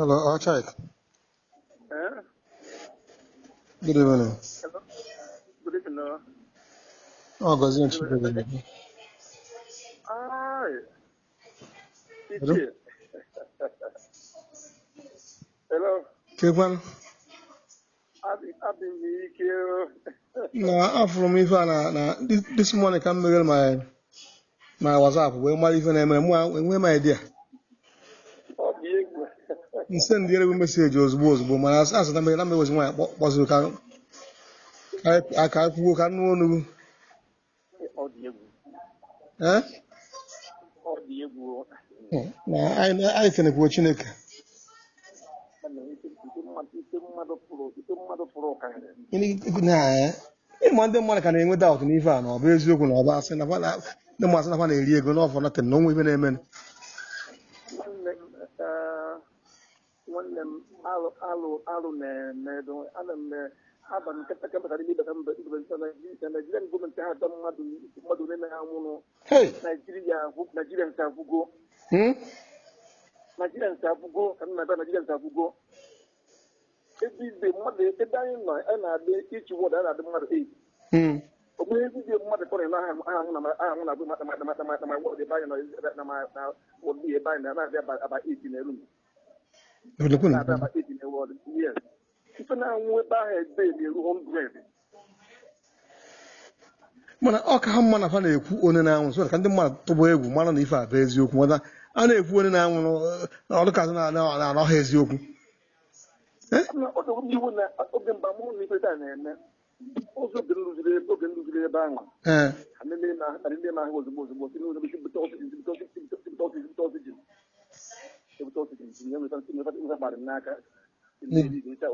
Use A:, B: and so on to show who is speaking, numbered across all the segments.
A: Hello, Chai.
B: Eh?
A: Good evening.
B: Hello? Good evening.
A: Oh, Gazian Chief.
B: Ah,
A: Hello?
B: Ichi. Hello?
A: Kekwan?
B: Abi m ike.
A: After me, this morning come my WhatsApp. Where my even where my idea.
B: Ọ dị egwu.
A: Send the message ozugbo mana asị na me was nwa kpọzuru ka aka kwuo ka nnu onu.
B: Ọ dị egwu.
A: Eh?
B: Ọ dị egwu.
A: Na anyị kenekwu Chineke.
B: Ite mmadụ pụrụ karịrị.
A: Ịma ndị mmadụ ka na-enwe doubt n'ife a na ọ bụ eziokwu na ọ bụ asị na ndị mmadụ na na-eri ego n'ọfọ natin na onwe ife na-eme.
B: Nwanne m alụ na-emedo ana m aba nkata ka mbatara n'ibata na Naijiria gọọmenti ha atọ mmadụ na ha nwụrụ Naijiria nke afụgo ka m na-aba Naijiria nke afụgo ebe mmadụ ebe anyị nọ a na-adị ichi wọd a na-adị mmadụ 8 onweghị ebibe mmadụ kọrọ na ahụ na wọd ebe anyị nọ na wọd ebe anyị na-abịa aba 8 na elu na-abịa 8 na wọd yes ife na-anwụ ebe ahụ ebe na-eru 100
A: mana ọ ka ha mma na fa na-ekwu onye na-anwụ so ka ndị mmadụ tụba egwu mara na ife a bụ eziokwu mana a na-ekwu onye na-anwụ ọdụkazị na-anọghị eziokwu
B: iwu na oge mgbe amụrụ na ife taa na-eme ụzọ oge nrụziri ebe ahụ ndị na-ahụ ozugbo si n'ụzọ ebute oxygen nweta gbara n'aka ebute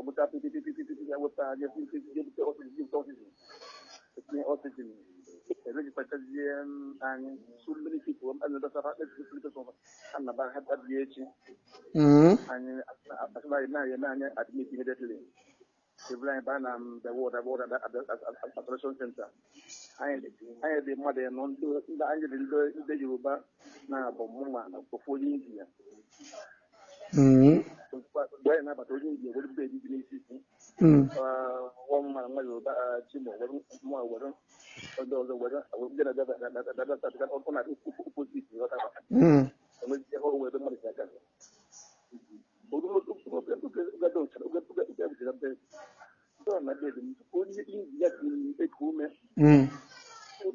B: oxygen erejipụtazie anyị so many people anaba ha tabie echi anyị na-eme anyị admit immediately ebule anyị baa na the world operation center anyị dị mmadụ nọ ndị anyị dị ndị Yoruba na-abụ mụnwa ofu onye India mgbe anyị na-abata onye India were mbe ebibi n'isi nwa Yoruba Chimo were ndị ọzọ were ndị na-abịa ọ na-adị opposite enweghị ọrụ were mmadụ si aga onye India dị eku ume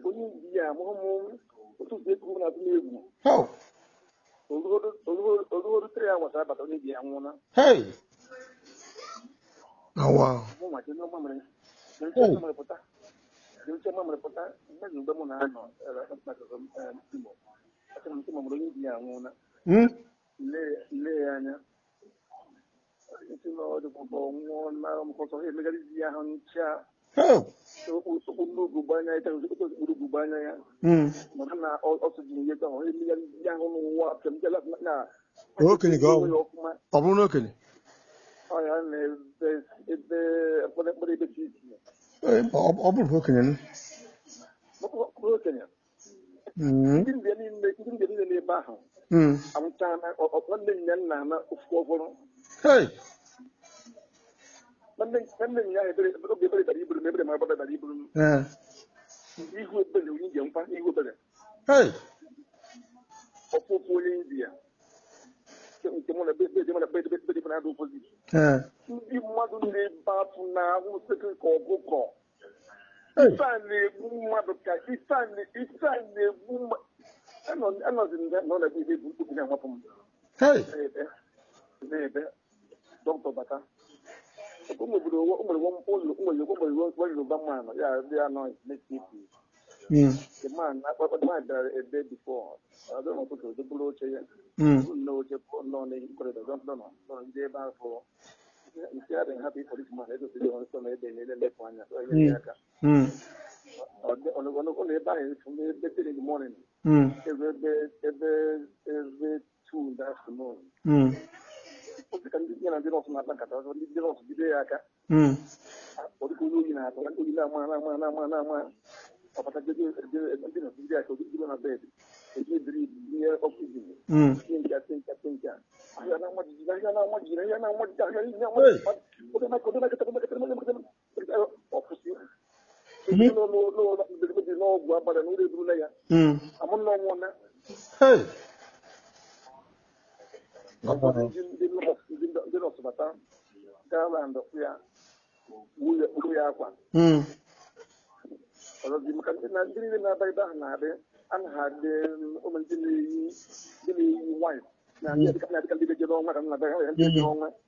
B: onye India amụghị ụtụtụ eku ume na-atụ n'egwu olugoru 3 hours abata onye India anwụọla pụta mgbe m na-anọ Imo mụrụ onye India anwụọla lee ya anya isi n'ọdịbụbọ nwụọ na mkpọtọ emegharịzi ya ahụ ncha okpuru gbanya ya okpuru gbanya ya maka na ọsụjin ihe ahụ emegharịzi ya ahụ n'ụwa na
A: ọ bụrụ n'okenye
B: ọya na-ebe mkpụrụ ebe chi isi
A: ọ bụrụ okenye
B: ndị India niile n'ebe ahụ anwụchana nwanne nya nna na ofu ọhụrụ nwanne nya oge ebere dara iburu m ebere ma abada dara iburu m ihu ebere onye India nkwa ihu ebere ọfụfụ onye India nke mụ na bedị na-adụ opozit ndị mmadụ na-ebe afụ na ahụ sekere ka ọkụkọ ife a na-egbu mmadụ ka ife a na-egbu anọzi nọ na ebe bụ mkpuki na-amapụ m na-ebe dọkịta bata ụmụobodo nwere Yoruba man ya dị anọ the man bịara ebe before ọdụrụ ụtụtụ doburu oche ya nne oche pụọ nọ n'ihi kọrịdọ nọ ndị ebe ahụ nke a dị hapụ for this man edosiri ọnsọ na ebe na-elepụ anya ya aka ọ na ebe ahụ efu ebe 3 in the morning ebe 2 in the afternoon ozi ka ndị na ndị nọọsụ na-akpa nkata ọzọ ndị nọọsụ jide ya aka ọ dịka onye oyi na-atọ oyi na-ama ọbata ndị nọọsụ jide aka ozi na bed Edri near oxygen. Think. I don't want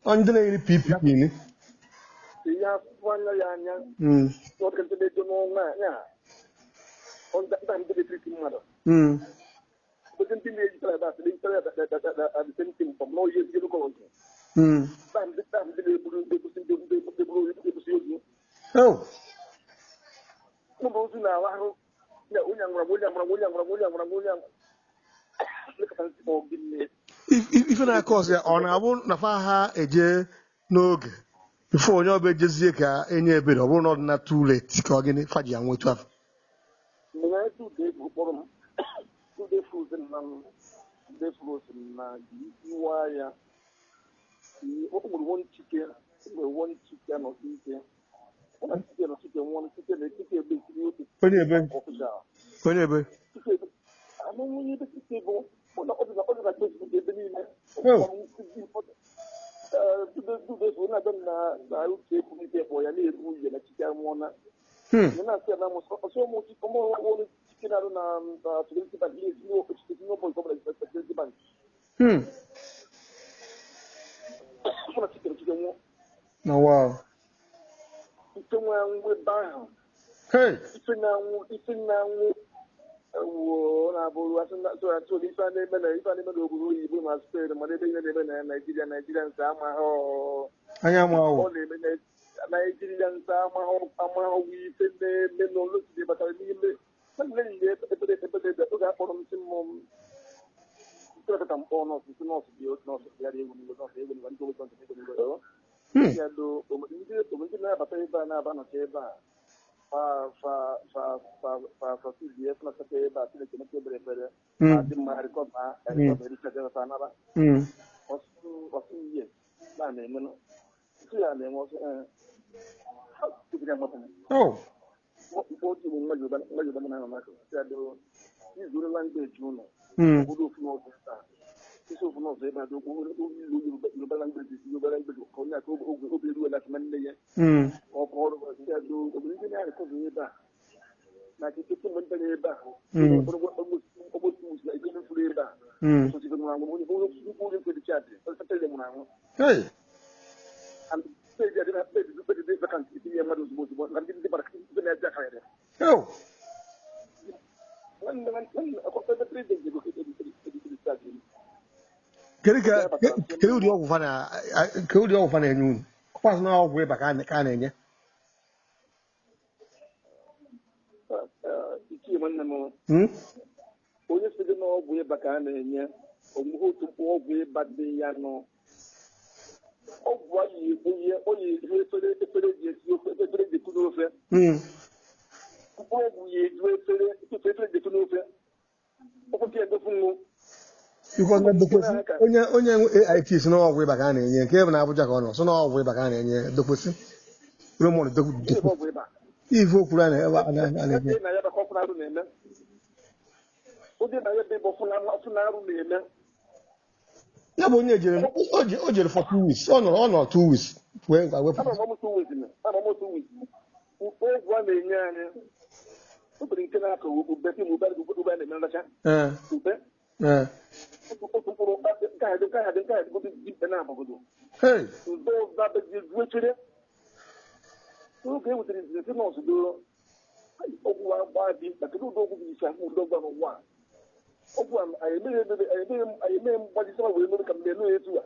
A: Under PPP.
B: Yeah, one what can they do? Yeah, on that time, they treating mother. But then they at the same thing from no years ago. Time the time they
A: Oh, if I cause on I won't Nafaha eje n'oge before onye ọbụ ejezie ka enye ebere ọ bụrụ na ọ dị na too late ka ọ gịnị faji ya nwetu afọ. Onye ebe no wow. Hey.
B: Na bụrụ asị na so ife a na-eme na obodo oyibo ma sped ma ebe ihe na-eme na Naijiria nsa amaghị
A: Anya amaghị.
B: Ọ na-eme na Naijiria nsa amaghị ife na-eme n'ụlọ si batara n'ime ebe oge akpọrọ m si mmụọ ka mkpọ nọọsụ si nọọsụ dị nọọsụ bịara egwu n'igwe nọọsụ egwu n'igwe ndị obodo egwu n'igwe ya do ndị na-abata ebe a na-aba nọcha ebe a fa CBS na sake ebe a Chineke meke bere bere dị mma rịkọba erikọba anaba ọsụ ihe na-eme ntụ ya na-enwe ọsụ otu bụ nwa Yoruba na anamaka ya do izuru langbeji ụlọ obodo ofu n'ọzọ taa isi ofu n'ọzọ ebe a dị Yoruba langbeji ka onye aka obi eruwe na nne ya ọkụ ọrụ ya do obodo ndị na-arịkọba ebe a na kekete mgbe ntere ebe a ogbotu usila ike mefuru ebe a osisi nwụrụ anwụ onye nke dị chadị satele nwụrụ anwụ peji adị na peji dị vekant itinye mmadụ ozugbo na ndị bara ndị na-eje aka ya
A: kedu ụdị ọgwụ fa na-enye unu ọkpasị na ọgwụ ịba ka a na-enye
B: onye site n'ọgwụ ịba ka a na-enye omume otu mkpụ ọgwụ ịba dị ya nọ ọgwụ a yi onye eju efere ji esi ofe efere ji eku n'ofe mkpụ ọgwụ ya eju efere ji eku n'ofe ọkụkọ edofu nnu
A: onye AIT si n'ọgwụ ịba ka a na-enye nke ebe na Abuja ka ọ nọ so n'ọgwụ ịba ka a na-enye dokwesị Roman ife okwuru a na-enye ya bụ onye o jere for 2 weeks ọ nọ 2 weeks wee wepụ
B: ogwụ a na-enye anyị obere nke na-akọ ube a na-eme nracha ube otu mkpụrụ nke ha dịgodo ibe na-agbagodo udo babechere oge e wetere izizi nọọsụ doo ọgwụ agba dị mkpa kedu ụdị ọgwụ bụ isi ahụ ụdị ọgwụ ahụ nwa ọgwụ a anyị emeghe mgbajisịma wee mere ka mgbe elu etu a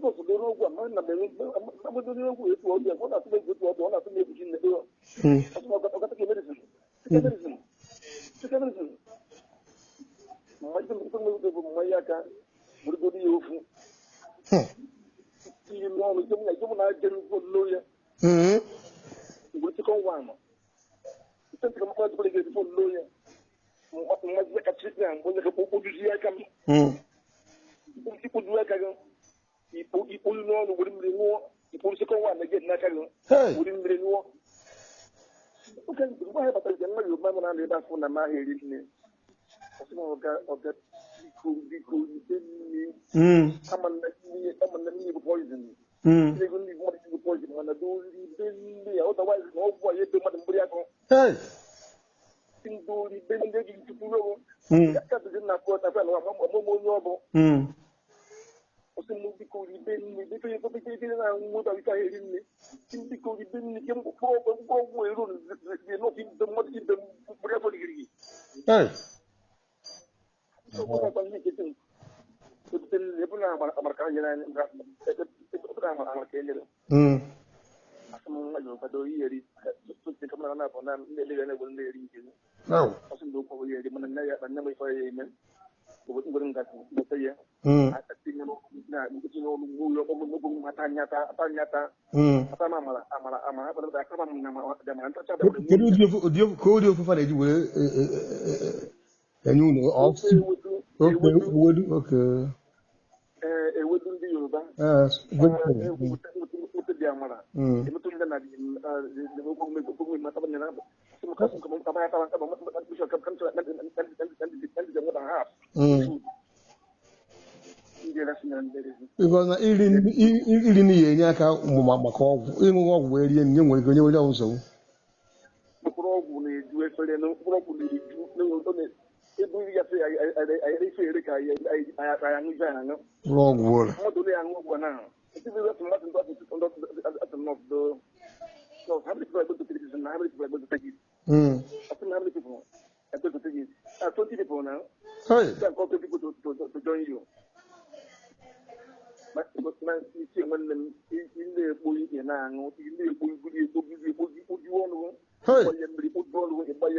B: osodoro ogwu a ma na mgbedoro ogwu etu ọbịa ọ na-atụ egwu etu ọbịa ọ na-atụ egwuchi nne doo ọgata ka medicine mmanya bụ mmanya aka gburugburu ya ofu iyi n'ọnụ ike na aje nlo ya mgbe chịkọ nwa ama ite ntị ka mkpa jibere ga-ezifo nlo ya mmazi ka chit na mbo ka ojuji ya kam ipoju aka gan ipolu no no wori mre no ipolu se ko wa na get na ka gan wori mre no o kan du ba ba ta gan ma yo ma na le ba fu na ma heri ni o se mo ga biko ni aman ni poison they go ni mo ni poison man do ni otherwise no boy e be ma mburi ako do ni be nge gi tupulo ka ta na ko ta fa no mo nyobo o se mo biko ni be ni be to be na mo ta ka heri ni tin biko ni be ni kem ko ko e ro ni no tin de mo tin de mburi ako ni so ko ba ni kitin kutin ne buna amarka yana ne ga buna amarka yana asan ayo ka do yeri kutin kamar na ba na ne le ne bun ne ri ke asan do ko yeri mun na ya dan mai fa yayi men ko gurin ga da sai a tin na kutin no mu yo ko mu bu mata nyata ata amara ba da kama na da man ta da
A: ko dio fa ne ji we and you know off okay
B: e wodun di yoruba
A: good
B: mutu di amara e mutu na di ko me mata ban na so ka ko ka ba ta ba so ka kan dan da ha
A: because na iri ni yenye aka maka ọgwụ ịṅụ ọgwụ wee rie nye nwere ike onye onye nsogbu
B: ọgwụ na-eju efere na ọgwụ na-eju ebu ya sị ayịrị ife ere ka anyị aṅụ ife aṅụ
A: ọgwụ ụlọ
B: mmadụ na-aṅụ ọgwụ na how many people are going to take this and how many people are going to take it? I think how many people are going to take it? 20 people now. You can call 20 people to join you. But you see, when in the boy in Ango, in the boy, you want to buy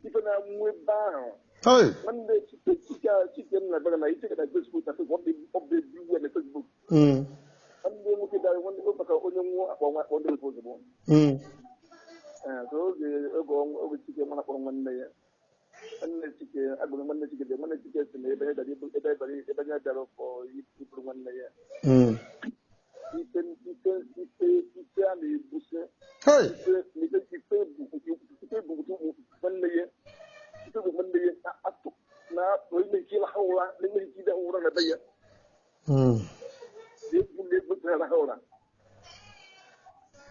B: even I'm with bound. One day, chicken, like I take it at Facebook, I think what they do in the Facebook. And they look at that one on the possible. So they go over chicken one day. And the chicken, I go on the chicken, and everybody for people 1 day.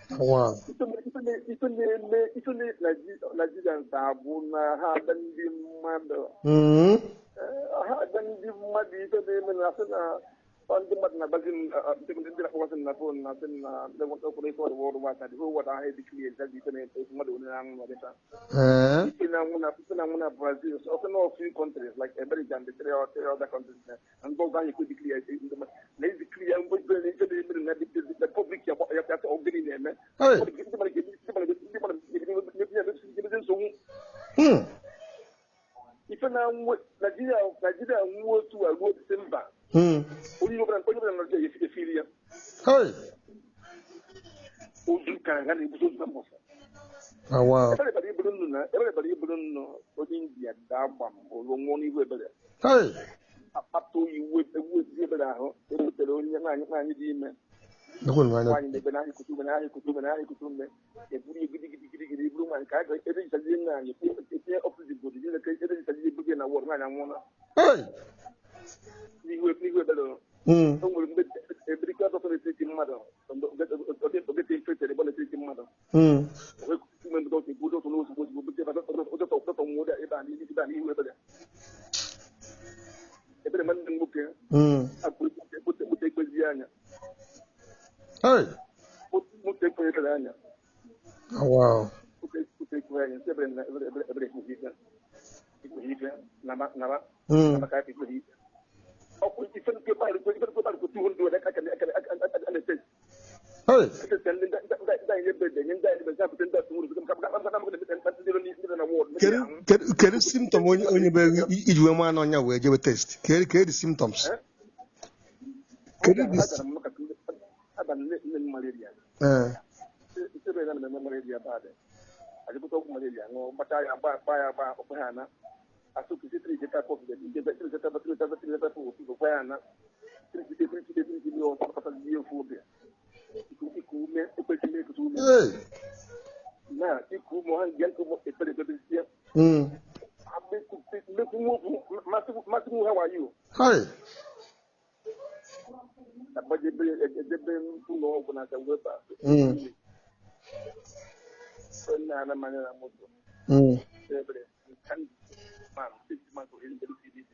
A: Wow.
B: On the matter, bagin wasn't na phone, nothing. They want to play for the world. What I had to create that different modern Madita. In Brazil, also no few countries like America and the 3 other countries, and go down you could declare basically I'm going to the public already name. If now Nigeria moved to a road Simba. Hey.
A: Oh wow.
B: Everybody don't know India Dabam or Longoni Weber.
A: Hey.
B: Up to you with the wood Zebra, the only demon.
A: The one right
B: the banana could do if we bloom and cat, it is a dinner, you pay opposite good, it is a begin a word man and one.
A: Hey.
B: We will every cut of the taking mother, get infected about the taking mother. Women don't go to lose what would be every man looking. I put take with Diana.
A: Hey.
B: Put take for Diana.
A: Oh wow.
B: Put take for every people. Nava. Oh, if you go back to 200, I can
A: Kedu symptom onye be iji wee ma n'ọnya wee jebe test kedu symptoms kedu
B: ajipụta ọgwụ malaria ṅụọ gbachaa ya gba ya ọkpụ ha na asụkụsi trijeta pọp gwa ya na trijide ọkpọkọta ihe ofu obi iku ume ekwesịrị ekutu ume na iku ume ha nge nkụ ekpere ekpebezie masị m ha wayo ejebe ụlọ ọgwụ na aka weba na ana manya na moto ebere man 6 months or 8 CDC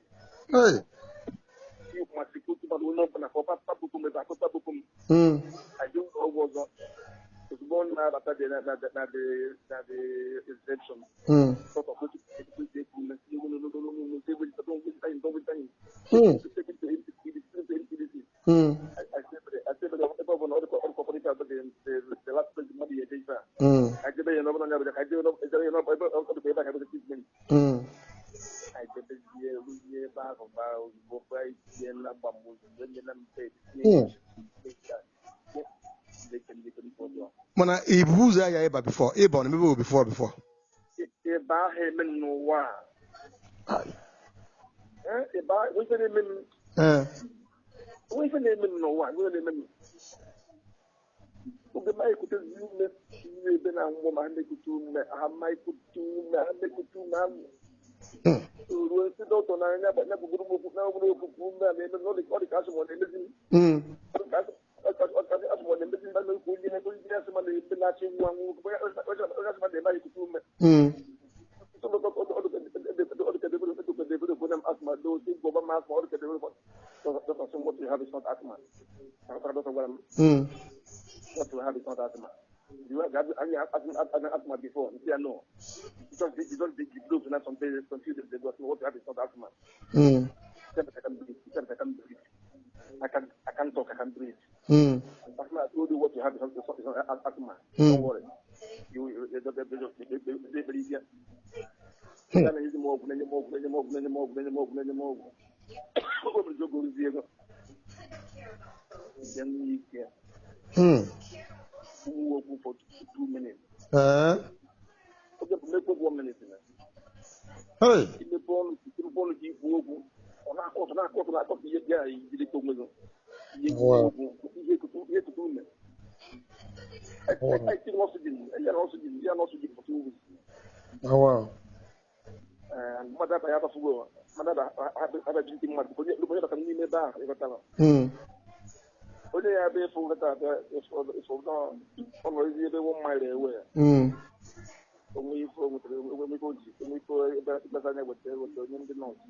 B: you must put to the no na for papa bukum be papa bukum I don't know was was born na the exception sort of which they could
A: Mana ibuza ya eba before eba maybe before
B: eba he men no wa eba we say men we say men no wa we say men o be mai kutu zume ni be na ngo ma ne kutu me ha mai kutu me ha ne kutu ma ro se do to na na buguru bugu na buguru bugu na me no le ko di kaso mo ne me what you have is not asthma. You have asthma before. You know, you don't think you do not something confused what you have is not asthma. I can breathe. I can talk, I can breathe. Asthma, I told you what you have is not asthma. Don't worry. For 2 minutes. Okay, make 1 minute.
A: Hey.
B: The phone keep working. On a court, yeah, you told me. I still oxygen. You are oxygen for 2 weeks.
A: Oh, wow.
B: And mother, I have a fool. Mother, I have a drinking mud. Look at the bar. Only I be for that is for gone. Always they won't mind their way. When we go better than what they were doing the notes.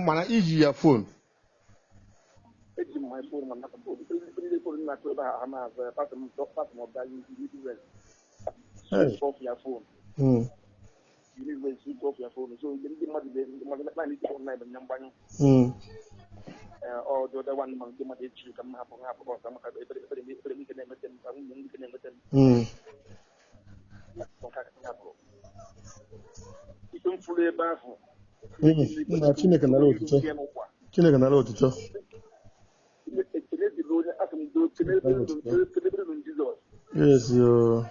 A: Mana iji your phone.
B: It's my phone, I'm not supposed to put in my phone. I'm a pattern of that you switch off your phone. You need to switch off your phone. So you didn't want to or the other one, you can have or some you don't fully baffle.
A: Chineke na lo tucho. Yes, yo.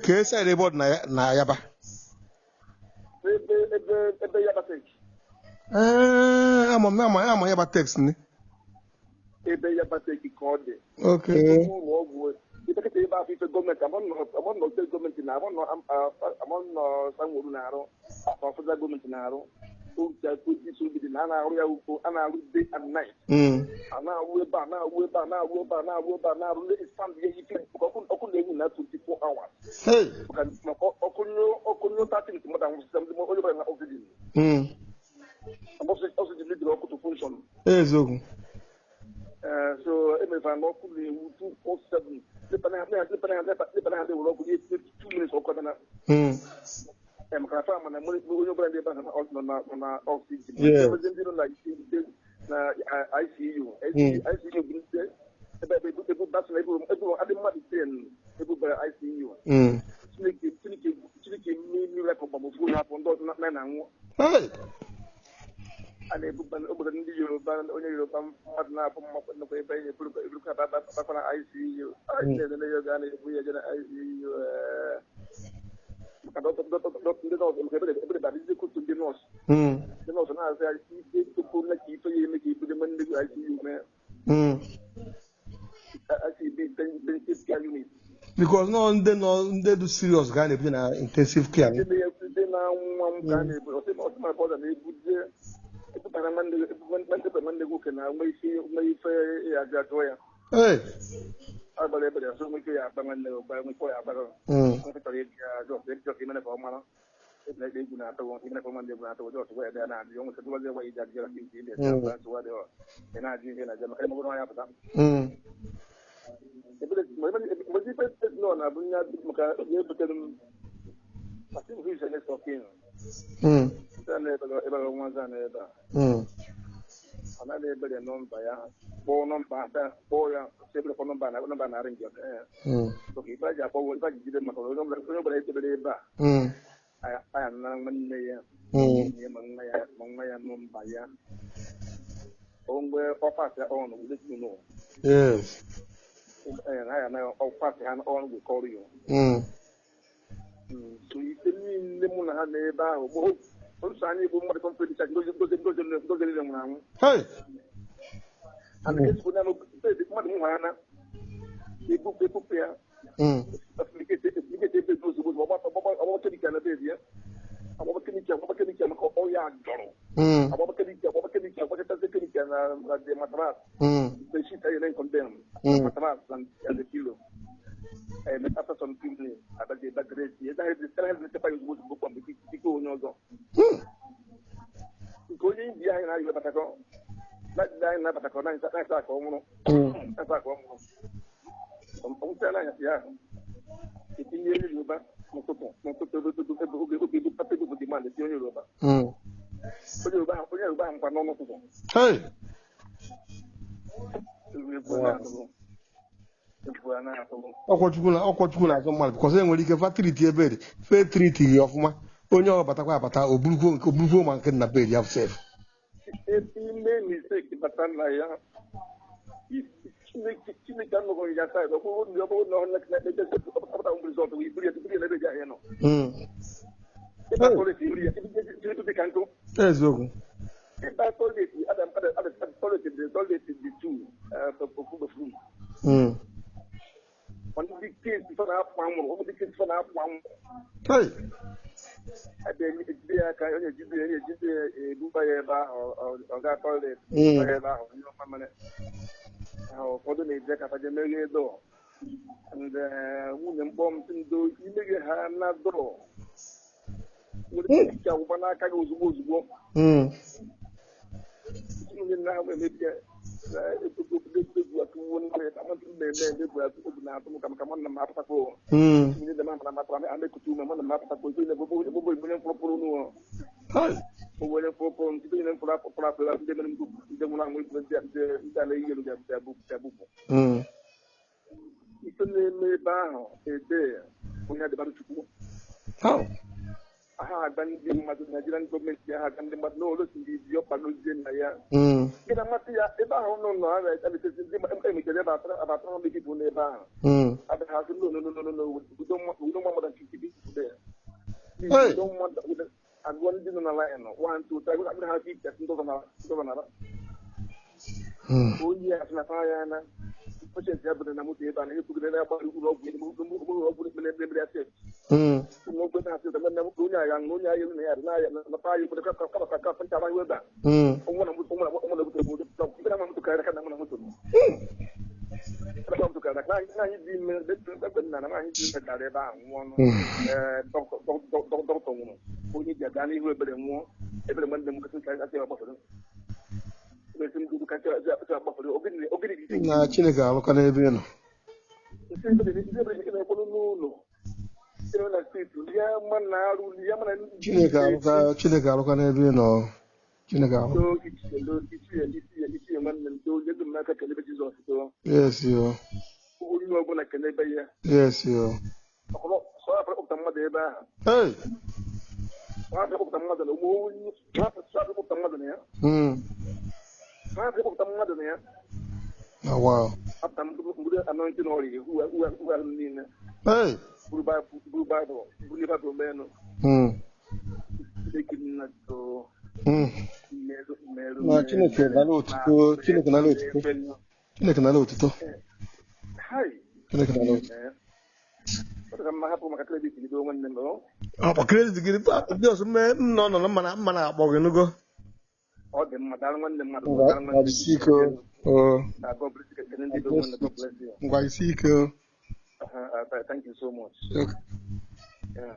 A: Ke sa report na yaba. I'm yaba text ni. Okay.
B: Government, I'm on the government now. I'm on some narrow, for the government narrow. So that would be so be an hour day and night. And now we're back now, it's fun. You can not 24 hours.
A: Hey,
B: Okunyo starting to more than some oxygen. Oxygen need to function.
A: Hey, so.
B: So, me find more cool 247. The banana will go 2 minutes or quarter. I'm going to find my money on oxygen.
A: Yeah.
B: Like I see you. I see you. People that's everyone I didn't want to say people but I see you. Chiliki me like a bubble full up on those not men and
A: Hey.
B: and they put over the new band on your partner from the way by look at I see you. I said the layer than we are going to I see you. Everybody is good to the nose. The nose and I say to pull like keep the money I see you, man. I see the unit.
A: Because no they do serious kind of intensive care. Hey. Yes.
B: And I am now on we call you. So you tell me the moon had a bow. I'm signing for more company.
A: Hey.
B: And this would never say the money. They book here.
A: Hey. Ọkọchukwu na-azọ mmadụ because enwere ike fa triti ebere fe triti ya ọfụma onye ọ batakwa abata oburukwo ma nke nna bed ya sef eziokwu
B: one big kids for that one, big kids for that one.
A: Hey.
B: I then I can do by or that toilet. How for the neck of the million door. And women bombs in those you make a hand not door. With the picture of one I can go. Now we make I done the Nigerian government, I had done the Madnolos in the Yopaluzian. Get a matia, if I don't know, I tell about how many people in the bar. I have no, we don't want more than 50 people there. We don't want, and one didn't align, 1, 2, 3, I'm going to have governor. Oh, yes, Nafayana. Which is happening, I'm going to put it about ka gbafere ogene gị
A: na Chineke alụkwa n'ebe ị nọ.
B: isi ebe na-ekpọrọ n'ụlọ ebe na steeti ya ma na arụ ya mana
A: Chineke alụkwa n'ebe ị nọ. Chineke alụ.
B: isi nwanne m too ego m n'aka kelebe Jizọs too
A: Yes yo.
B: onye ọbụla kelebe ya
A: Yes yo.
B: sọ afọ kpọpụta mmadụ ebe ahụ
A: Hey.
B: afọ kpọpụta mmadụ na ụmụ onye afọ kpọpụta mmadụ na ya afọ kpọpụta mmadụ na ya
A: Oh wow.
B: apụta mgburu anọnti na ọrịa uwe ahụ niile
A: Hey.
B: buru baịbụl buru ihe baịbụl menụ
A: Na Chineke nala otuto. Chineke nala otuto. Chineke nala otuto. Chineke nala otuto. Akwa kredit gị ndị ọzọ mee nọ mma na-akpọ gị nugo.
B: Ọ dị mma dara nwanne mmadụ
A: ngwa isi ike.
B: Thank you so much.
A: Okay.
B: Yeah.